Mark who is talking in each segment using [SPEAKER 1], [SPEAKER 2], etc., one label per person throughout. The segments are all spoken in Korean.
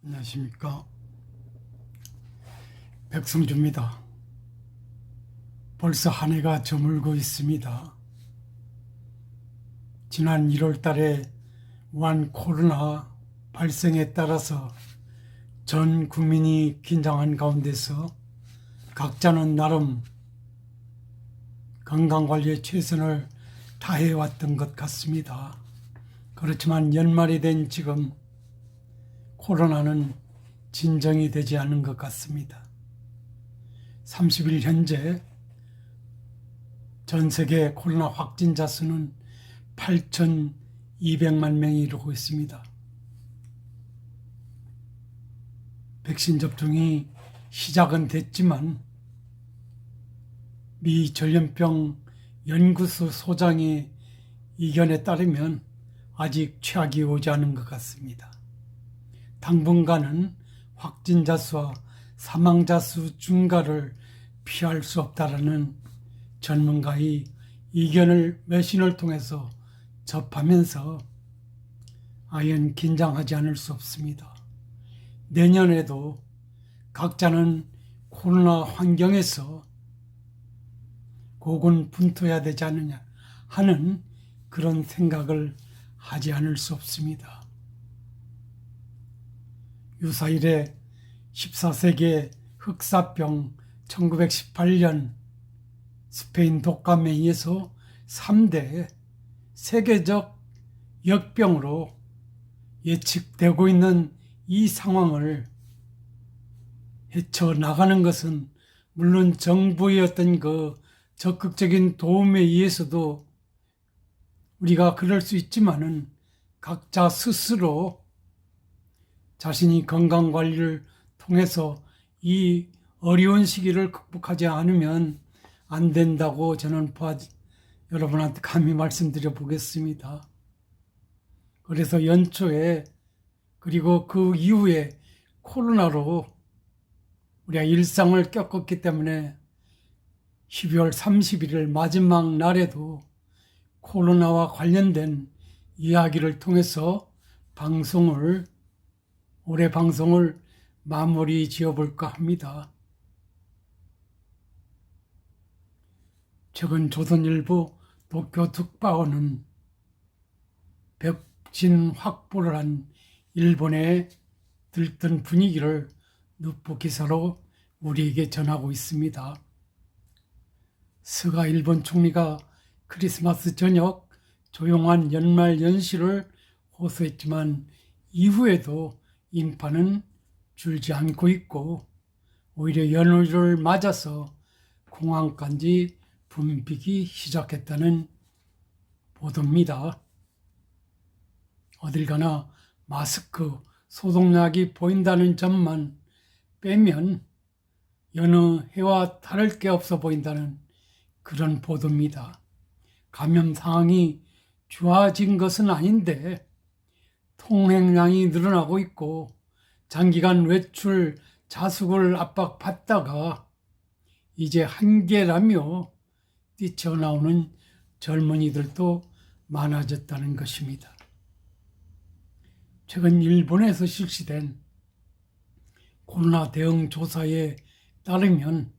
[SPEAKER 1] 안녕하십니까. 백성주입니다. 벌써 한 해가 저물고 있습니다. 지난 1월 달에 우한 코로나 발생에 따라서 전 국민이 긴장한 가운데서 각자는 나름 건강관리에 최선을 다해왔던 것 같습니다. 그렇지만 연말이 된 지금 코로나는 진정이 되지 않은 것 같습니다. 30일 현재 전 세계 코로나 확진자 수는 8,200만 명이 이르고 있습니다. 백신 접종이 시작은 됐지만 미 전염병 연구소 소장의 의견에 따르면 아직 최악이 오지 않은 것 같습니다. 당분간은 확진자 수와 사망자 수 증가를 피할 수 없다라는 전문가의 의견을 외신을 통해서 접하면서 아연 긴장하지 않을 수 없습니다. 내년에도 각자는 코로나 환경에서 고군분투해야 되지 않느냐 하는 그런 생각을 하지 않을 수 없습니다. 유사일에 14세기 흑사병 1918년 스페인 독감에 의해서 3대 세계적 역병으로 예측되고 있는 이 상황을 헤쳐나가는 것은 물론 정부의 어떤 그 적극적인 도움에 의해서도 우리가 그럴 수 있지만은 각자 스스로 자신이 건강관리를 통해서 이 어려운 시기를 극복하지 않으면 안 된다고 저는 여러분한테 감히 말씀드려 보겠습니다. 그래서 연초에 그리고 그 이후에 코로나로 우리가 일상을 겪었기 때문에 12월 31일 마지막 날에도 코로나와 관련된 이야기를 통해서 올해 방송을 마무리 지어볼까 합니다. 최근 조선일보 도쿄 특파원은 백신 확보를 한 일본의 들뜬 분위기를 누포 기사로 우리에게 전하고 있습니다. 스가 일본 총리가 크리스마스 저녁 조용한 연말 연시를 호소했지만 이후에도 인파는 줄지 않고 있고 오히려 연휴를 맞아서 공항까지 붐비기 시작했다는 보도입니다. 어딜 가나 마스크, 소독약이 보인다는 점만 빼면 여느 해와 다를 게 없어 보인다는 그런 보도입니다. 감염 상황이 좋아진 것은 아닌데 통행량이 늘어나고 있고 장기간 외출 자숙을 압박받다가 이제 한계라며 뛰쳐나오는 젊은이들도 많아졌다는 것입니다. 최근 일본에서 실시된 코로나 대응 조사에 따르면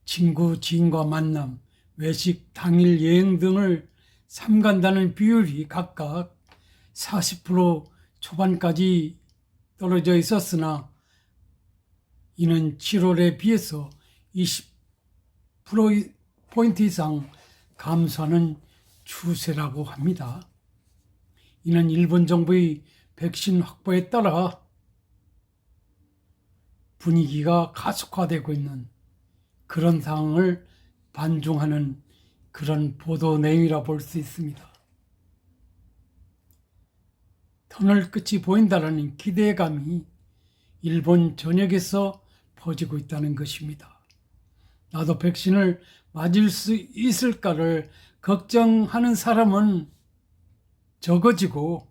[SPEAKER 1] 친구, 지인과 만남, 외식, 당일 여행 등을 삼간다는 비율이 각각 40% 초반까지 떨어져 있었으나 이는 7월에 비해서 20% 이상 감소하는 추세라고 합니다. 이는 일본 정부의 백신 확보에 따라 분위기가 가속화되고 있는 그런 상황을 반증하는 그런 보도 내용이라 볼 수 있습니다. 터널 끝이 보인다는 기대감이 일본 전역에서 퍼지고 있다는 것입니다. 나도 백신을 맞을 수 있을까를 걱정하는 사람은 적어지고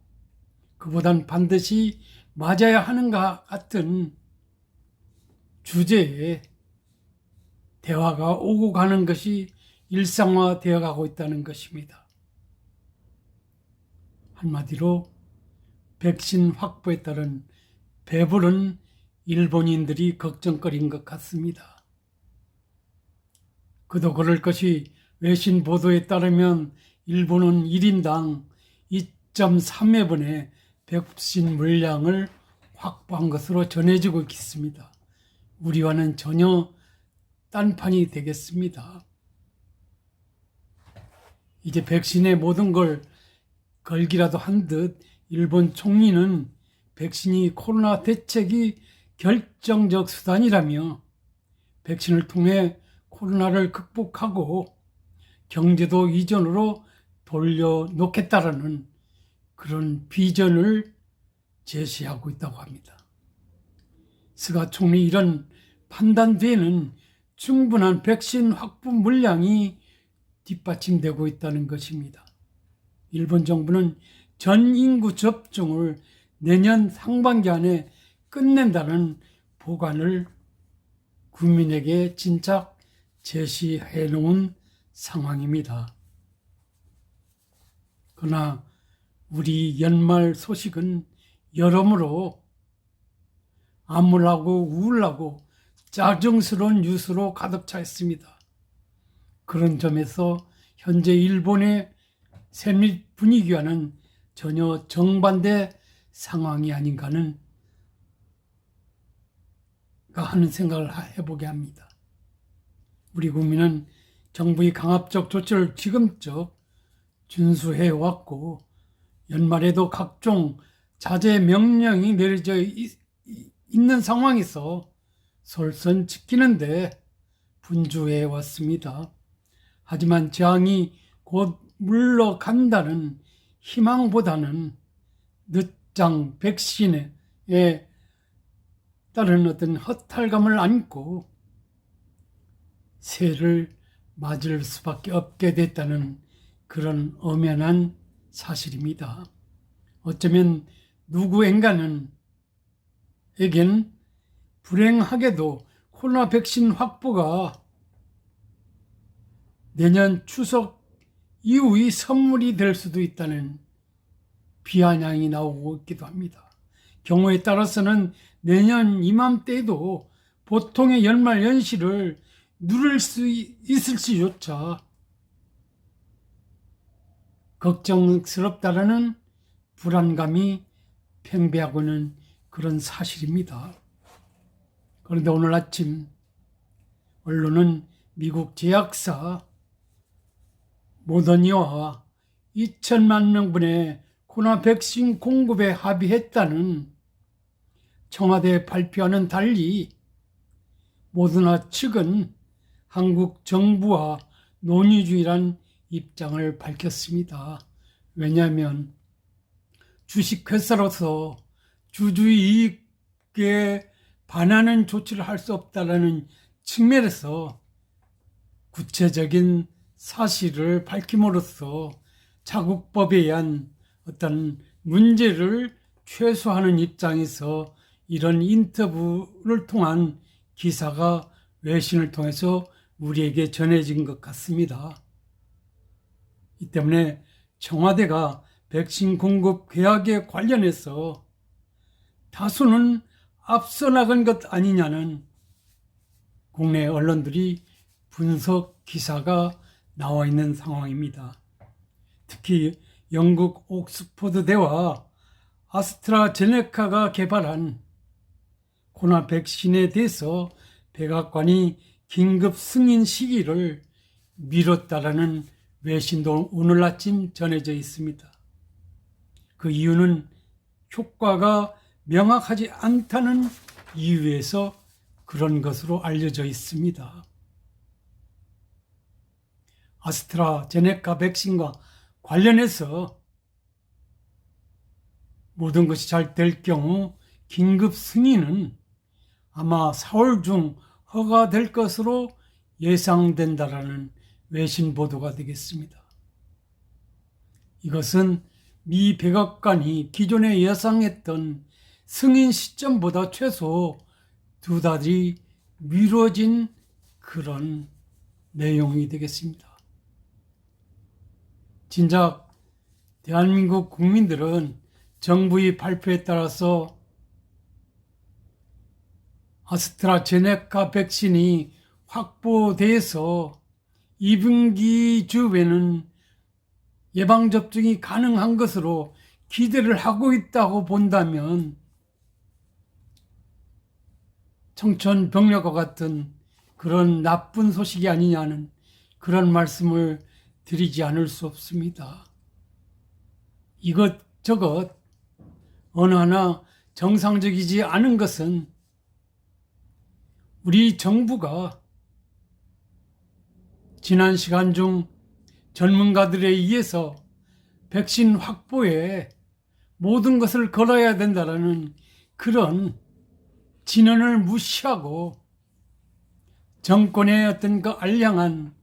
[SPEAKER 1] 그보단 반드시 맞아야 하는가 같은 주제에 대화가 오고 가는 것이 일상화되어 가고 있다는 것입니다. 한마디로 백신 확보에 따른 배부른 일본인들이 걱정거리인 것 같습니다. 그도 그럴 것이 외신 보도에 따르면 일본은 1인당 2.3회분의 백신 물량을 확보한 것으로 전해지고 있습니다. 우리와는 전혀 딴판이 되겠습니다. 이제 백신의 모든 걸 걸기라도 한 듯 일본 총리는 백신이 코로나 대책이 결정적 수단이라며 백신을 통해 코로나를 극복하고 경제도 이전으로 돌려놓겠다라는 그런 비전을 제시하고 있다고 합니다. 스가 총리 이런 판단 뒤에는 충분한 백신 확보 물량이 뒷받침되고 있다는 것입니다. 일본 정부는 전 인구 접종을 내년 상반기 안에 끝낸다는 보관을 국민에게 진작 제시해 놓은 상황입니다. 그러나 우리 연말 소식은 여러모로 암울하고 우울하고 짜증스러운 뉴스로 가득 차 있습니다. 그런 점에서 현재 일본의 세밀 분위기와는 전혀 정반대 상황이 아닌가 하는 생각을 해보게 합니다. 우리 국민은 정부의 강압적 조치를 지금껏 준수해 왔고 연말에도 각종 자제 명령이 내려져 있는 상황에서 솔선 지키는데 분주해 왔습니다. 하지만 재앙이 곧 물러간다는 희망보다는 늦장 백신에 따른 어떤 허탈감을 안고 새해를 맞을 수밖에 없게 됐다는 그런 엄연한 사실입니다. 어쩌면 누구인가는 에겐 불행하게도 코로나 백신 확보가 내년 추석 이후의 선물이 될 수도 있다는 비아냥이 나오고 있기도 합니다. 경우에 따라서는 내년 이맘때에도 보통의 연말 연시를 누릴 수 있을지조차 걱정스럽다라는 불안감이 팽배하고는 그런 사실입니다. 그런데 오늘 아침 언론은 미국 제약사 모더니와 2천만 명분의 코로나 백신 공급에 합의했다는 청와대 발표와는 달리 모더나 측은 한국 정부와 논의중이란 입장을 밝혔습니다. 왜냐하면 주식회사로서 주주의 이익에 반하는 조치를 할 수 없다는 측면에서 구체적인 사실을 밝힘으로써 자국법에 의한 어떤 문제를 최소화하는 입장에서 이런 인터뷰를 통한 기사가 외신을 통해서 우리에게 전해진 것 같습니다. 이 때문에 청와대가 백신 공급 계약에 관련해서 다수는 앞서 나간 것 아니냐는 국내 언론들이 분석 기사가 나와 있는 상황입니다. 특히 영국 옥스퍼드대와 아스트라제네카가 개발한 코로나 백신에 대해서 백악관이 긴급 승인 시기를 미뤘다라는 외신도 오늘 아침 전해져 있습니다. 그 이유는 효과가 명확하지 않다는 이유에서 그런 것으로 알려져 있습니다. 아스트라제네카 백신과 관련해서 모든 것이 잘 될 경우 긴급 승인은 아마 4월 중 허가될 것으로 예상된다라는 외신 보도가 되겠습니다. 이것은 미 백악관이 기존에 예상했던 승인 시점보다 최소 2달이 미뤄진 그런 내용이 되겠습니다. 진작 대한민국 국민들은 정부의 발표에 따라서 아스트라제네카 백신이 확보돼서 2분기 주에는 예방접종이 가능한 것으로 기대를 하고 있다고 본다면 청천벽력과 같은 그런 나쁜 소식이 아니냐는 그런 말씀을 드리지 않을 수 없습니다. 이것저것 어느 하나 정상적이지 않은 것은 우리 정부가 지난 시간 중 전문가들에 의해서 백신 확보에 모든 것을 걸어야 된다는 그런 진언을 무시하고 정권의 어떤 그 알량한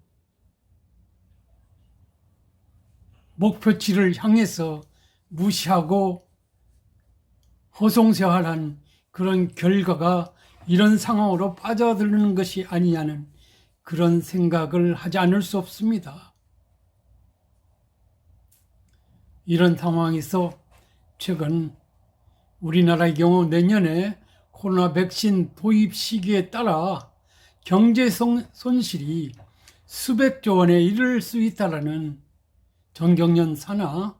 [SPEAKER 1] 목표치를 향해서 무시하고 허송세월한 그런 결과가 이런 상황으로 빠져드는 것이 아니냐는 그런 생각을 하지 않을 수 없습니다. 이런 상황에서 최근 우리나라의 경우 내년에 코로나 백신 도입 시기에 따라 경제 손실이 수백조 원에 이를 수 있다는 정경련 산하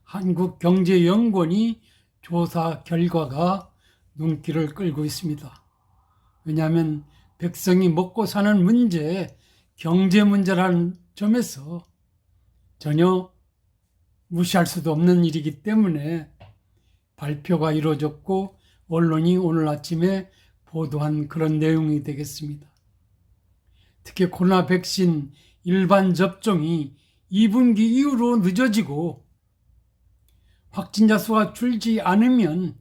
[SPEAKER 1] 한국경제연구원이 조사 결과가 눈길을 끌고 있습니다. 왜냐하면 백성이 먹고 사는 문제, 경제 문제라는 점에서 전혀 무시할 수도 없는 일이기 때문에 발표가 이루어졌고 언론이 오늘 아침에 보도한 그런 내용이 되겠습니다. 특히 코로나 백신 일반 접종이 2분기 이후로 늦어지고 확진자 수가 줄지 않으면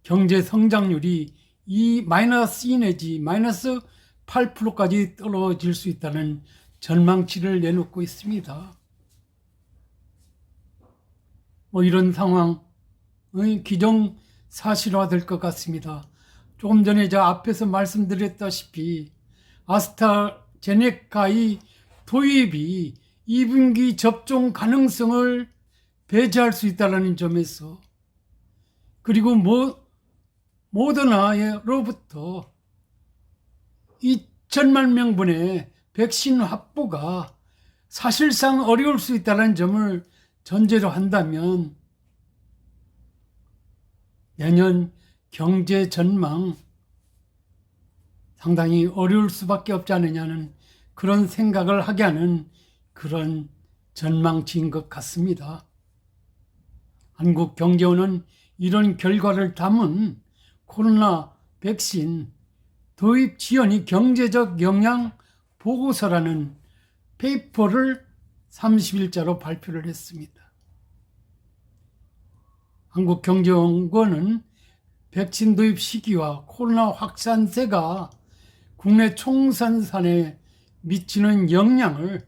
[SPEAKER 1] 경제 성장률이 -2 내지 -8%까지 떨어질 수 있다는 전망치를 내놓고 있습니다. 이런 상황의 기정사실화될 것 같습니다. 조금 전에 저 앞에서 말씀드렸다시피 아스트라제네카의 도입이 2분기 접종 가능성을 배제할 수 있다는 점에서 그리고 모더나로부터 2천만 명분의 백신 확보가 사실상 어려울 수 있다는 점을 전제로 한다면 내년 경제 전망 상당히 어려울 수밖에 없지 않느냐는 그런 생각을 하게 하는 그런 전망치인 것 같습니다. 한국경제원은 이런 결과를 담은 코로나 백신 도입 지연이 경제적 영향 보고서라는 페이퍼를 30일자로 발표를 했습니다. 한국경제연구원은 백신 도입 시기와 코로나 확산세가 국내 총생산에 미치는 영향을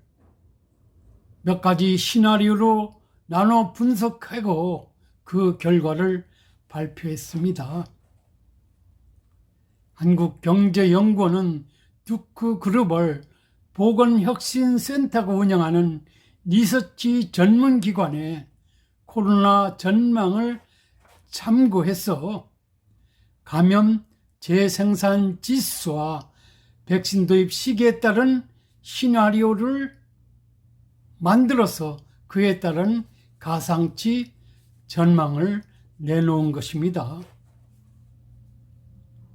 [SPEAKER 1] 몇 가지 시나리오로 나눠 분석하고 그 결과를 발표했습니다. 한국경제연구원은 듀크 글로벌 보건혁신센터가 운영하는 리서치 전문기관의 코로나 전망을 참고해서 감염 재생산 지수와 백신 도입 시기에 따른 시나리오를 만들어서 그에 따른 가상치 전망을 내놓은 것입니다.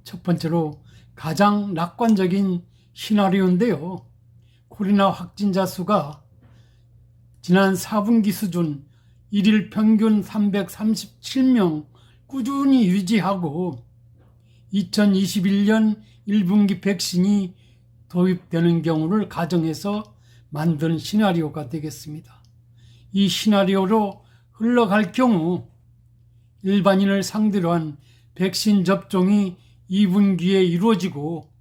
[SPEAKER 1] 첫 번째로 가장 낙관적인 시나리오인데요. 코로나 확진자 수가 지난 4분기 수준 1일 평균 337명 꾸준히 유지하고 2021년 1분기 백신이 도입되는 경우를 가정해서 만든 시나리오가 되겠습니다. 이 시나리오로 흘러갈 경우 일반인을 상대로 한 백신 접종이 2분기에 이루어지고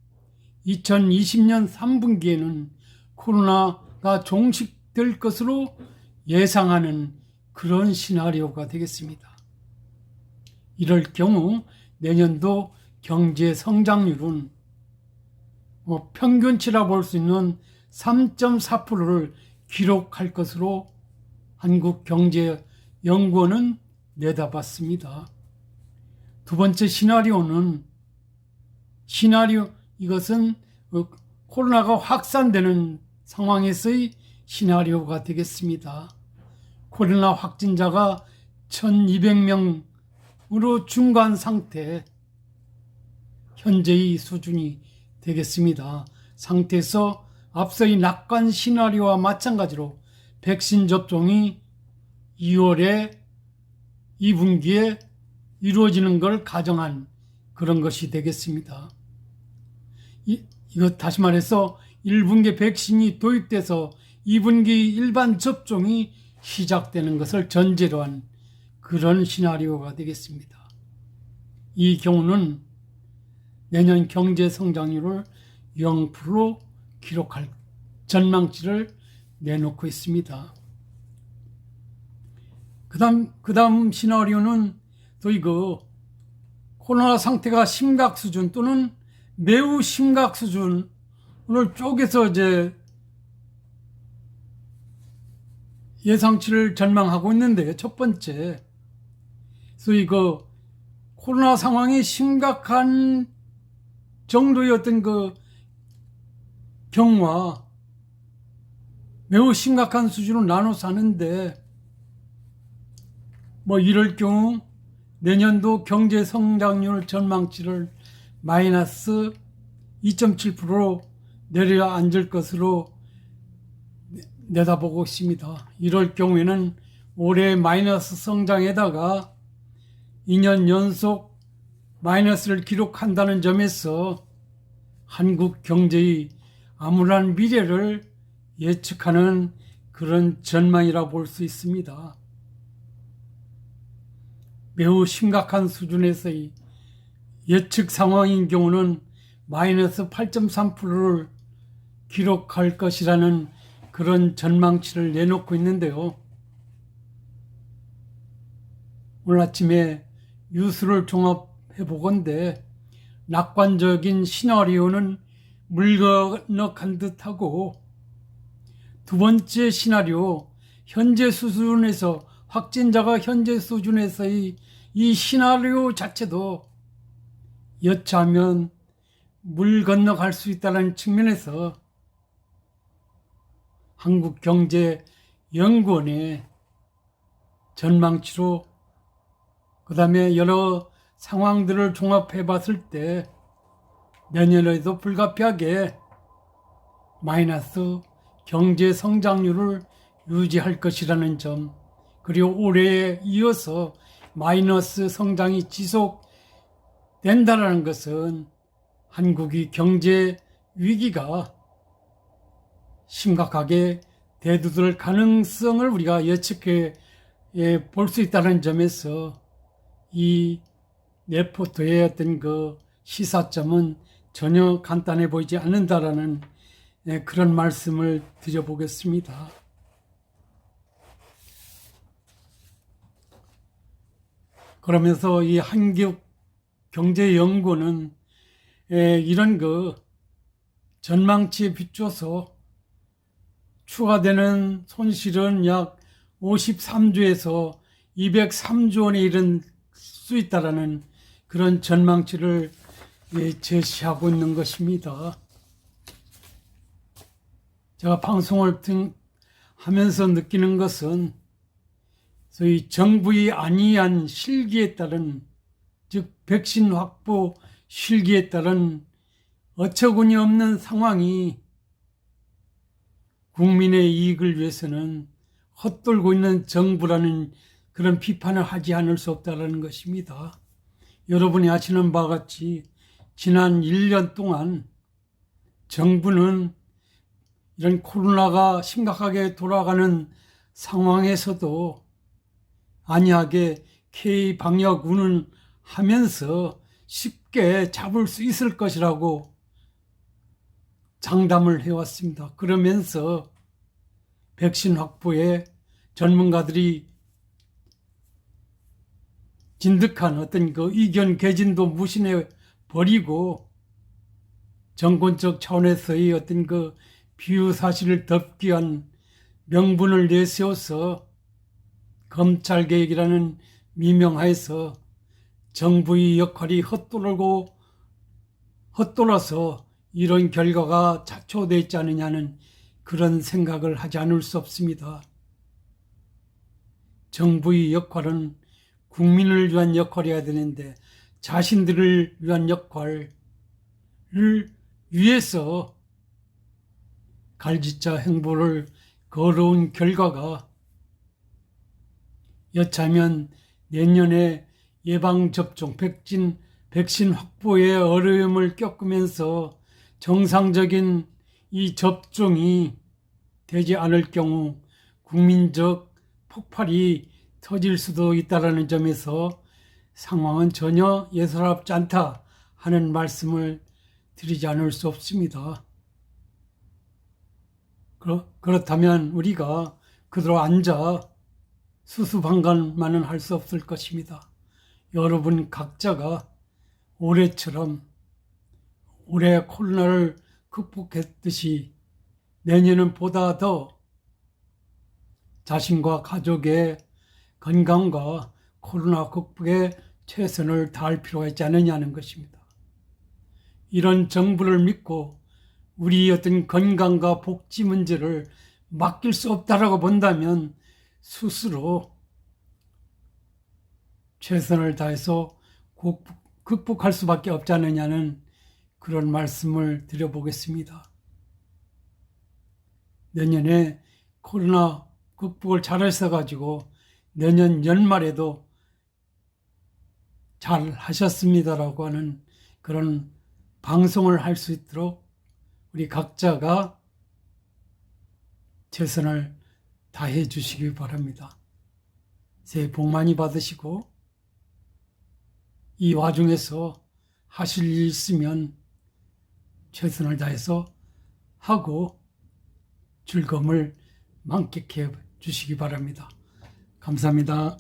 [SPEAKER 1] 2020년 3분기에는 코로나가 종식될 것으로 예상하는 그런 시나리오가 되겠습니다. 이럴 경우 내년도 경제 성장률은 평균치라 볼 수 있는 3.4%를 기록할 것으로 한국경제연구원은 내다봤습니다. 두 번째 이것은 코로나가 확산되는 상황에서의 시나리오가 되겠습니다. 코로나 확진자가 1200명으로 중간 상태, 현재의 수준이 되겠습니다. 상태에서 앞서의 낙관 시나리오와 마찬가지로 백신 접종이 2분기에 이루어지는 걸 가정한 그런 것이 되겠습니다. 이거 다시 말해서 1분기 백신이 도입돼서 2분기 일반 접종이 시작되는 것을 전제로 한 그런 시나리오가 되겠습니다. 이 경우는 내년 경제 성장률을 0% 기록할 전망치를 내놓고 있습니다. 그 다음 시나리오는 또 코로나 상태가 심각 수준 또는 매우 심각 수준을 쪼개서 예상치를 전망하고 있는데, 첫 번째, 그래서 코로나 상황이 심각한 정도의 어떤 경우와 매우 심각한 수준으로 나눠서 하는데, 이럴 경우 내년도 경제 성장률 전망치를 마이너스 2.7%로 내려앉을 것으로 내다보고 있습니다. 이럴 경우에는 올해 마이너스 성장에다가 2년 연속 마이너스를 기록한다는 점에서 한국 경제의 암울한 미래를 예측하는 그런 전망이라 볼 수 있습니다. 매우 심각한 수준에서의 예측 상황인 경우는 마이너스 8.3%를 기록할 것이라는 그런 전망치를 내놓고 있는데요. 오늘 아침에 뉴스를 종합해 보건대 낙관적인 시나리오는 물 건너간 듯하고, 두 번째 시나리오, 현재 수준에서 확진자가 현재 수준에서의 이 시나리오 자체도 여차하면 물 건너갈 수 있다는 측면에서 한국경제연구원의 전망치로, 그 다음에 여러 상황들을 종합해 봤을 때 내년에도 불가피하게 마이너스 경제 성장률을 유지할 것이라는 점, 그리고 올해에 이어서 마이너스 성장이 지속된다는 것은 한국의 경제 위기가 심각하게 대두될 가능성을 우리가 예측해 볼 수 있다는 점에서 이 레포트의 어떤 시사점은 전혀 간단해 보이지 않는다라는 그런 말씀을 드려보겠습니다. 그러면서 이 한국경제연구원은 이런 전망치에 비춰서 추가되는 손실은 약 53조에서 203조 원에 이른 수 있다라는 그런 전망치를 제시하고 있는 것입니다. 제가 방송을 하면서 느끼는 것은 소위 정부의 안이한 실기에 따른, 즉 백신 확보 실기에 따른 어처구니 없는 상황이 국민의 이익을 위해서는 헛돌고 있는 정부라는 그런 비판을 하지 않을 수 없다는 것입니다. 여러분이 아시는 바와 같이 지난 1년 동안 정부는 이런 코로나가 심각하게 돌아가는 상황에서도 안이하게 K-방역 운운하면서 쉽게 잡을 수 있을 것이라고 장담을 해왔습니다. 그러면서 백신 확보에 전문가들이 진득한 어떤 의견 개진도 무신해 버리고 정권적 차원에서의 어떤 비유 사실을 덮기 위한 명분을 내세워서 검찰개혁이라는 미명하여서 정부의 역할이 헛돌아서 이런 결과가 자초되지 않느냐는 그런 생각을 하지 않을 수 없습니다. 정부의 역할은 국민을 위한 역할이어야 되는데 자신들을 위한 역할을 위해서 갈지자 행보를 걸어온 결과가 여차하면 내년에 예방접종, 백신 확보에 어려움을 겪으면서 정상적인 이 접종이 되지 않을 경우 국민적 폭발이 터질 수도 있다는 점에서 상황은 전혀 예사롭지 않다 하는 말씀을 드리지 않을 수 없습니다. 그렇다면 우리가 그대로 앉아 수수방관만은 할 수 없을 것입니다. 여러분 각자가 올해처럼 올해 코로나를 극복했듯이 내년은 보다 더 자신과 가족의 건강과 코로나 극복에 최선을 다할 필요가 있지 않느냐는 것입니다. 이런 정부를 믿고 우리 어떤 건강과 복지 문제를 맡길 수 없다라고 본다면 스스로 최선을 다해서 극복할 수밖에 없지 않느냐는 그런 말씀을 드려보겠습니다. 내년에 코로나 극복을 잘해서 가지고 내년 연말에도 잘 하셨습니다라고 하는 그런 방송을 할 수 있도록 우리 각자가 최선을 다해 주시기 바랍니다. 새해 복 많이 받으시고 이 와중에서 하실 일 있으면 최선을 다해서 하고 즐거움을 만끽해 주시기 바랍니다. 감사합니다.